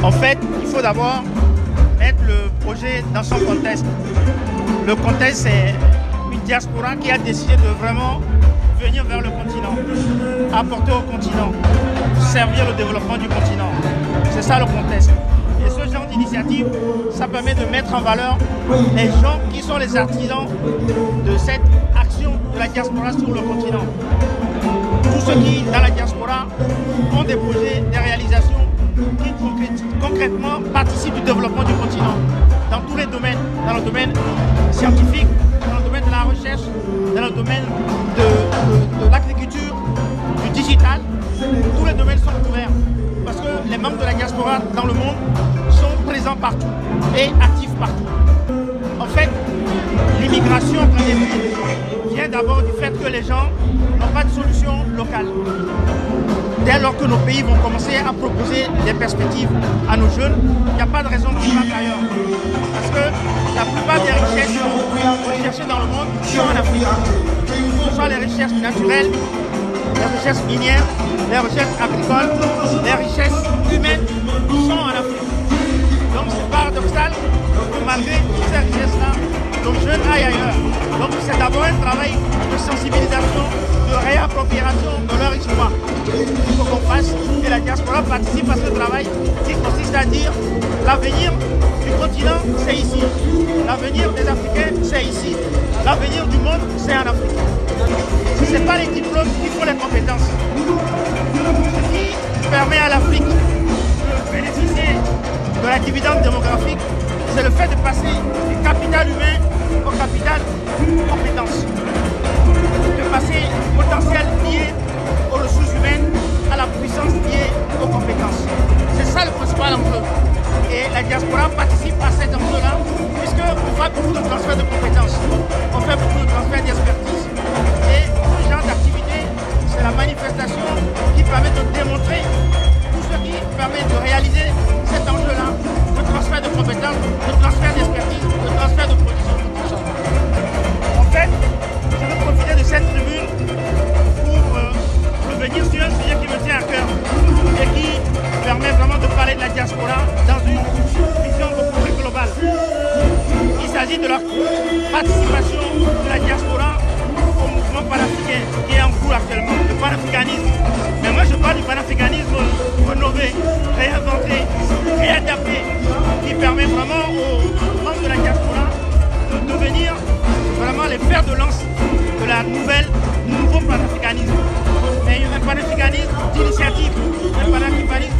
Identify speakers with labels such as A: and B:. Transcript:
A: En fait, il faut d'abord mettre le projet dans son contexte. Le contexte, c'est une diaspora qui a décidé de vraiment venir vers le continent, apporter au continent, servir le développement du continent. C'est ça le contexte. Et ce genre d'initiative, ça permet de mettre en valeur les gens qui sont les artisans de cette action de la diaspora sur le continent. Tous ceux qui, dans la diaspora, ont des projets, des réalisations qui concrètement participent du développement du continent dans tous les domaines, dans le domaine scientifique, dans le domaine de la recherche, dans le domaine de l'agriculture, du digital. Tous les domaines sont couverts parce que les membres de la diaspora dans le monde sont présents partout et actifs partout. En fait, l'immigration vient d'abord du fait que les gens n'ont pas de solution locale. Dès lors que nos pays vont commencer à proposer des perspectives à nos jeunes, il n'y a pas de raison qu'ils partent ailleurs. Parce que la plupart des richesses recherchées dans le monde sont en Afrique. Que ce soit les richesses naturelles, les richesses minières, les richesses agricoles, les richesses humaines sont en Afrique. Donc c'est paradoxal que malgré toutes ces richesses-là, nos jeunes aillent ailleurs. Donc c'est d'abord un travail de sensibilisation, de réappropriation de leur histoire. Il faut qu'on fasse et la diaspora participe à ce travail qui consiste à dire l'avenir du continent, c'est ici. L'avenir des Africains, c'est ici. L'avenir du monde, c'est en Afrique. Ce n'est pas les diplômes qui font les compétences. Ce qui permet à l'Afrique de bénéficier de la dividende démographique, c'est le fait de passer du capital humain au capital compétences. De passer du potentiel lié aux ressources humaines à la puissance liée aux compétences. C'est ça le principal enjeu. Et la diaspora participe à cet enjeu-là, puisqu'on fait beaucoup de transferts de compétences, on fait beaucoup de transferts d'expertise. Et ce genre d'activité, c'est la manifestation qui permet de démontrer tout ce qui permet de réaliser cet enjeu-là, de transfert de compétences, de transfert d'expertise, de transfert de production. En fait, je veux profiter de cette tribune pour revenir sur un sujet qui me tient à cœur et qui permet vraiment de parler de la diaspora dans une vision beaucoup plus globale. Il s'agit de la participation de la diaspora au mouvement panafricain qui est en cours actuellement, le panafricanisme. Mais moi je parle du panafricanisme rénové, réinventé, réadapté, qui permet vraiment aux membres de la diaspora de devenir vraiment les fers de lance de la nouveau panafricanisme. Mais un panafricanisme d'initiative, un panafricanisme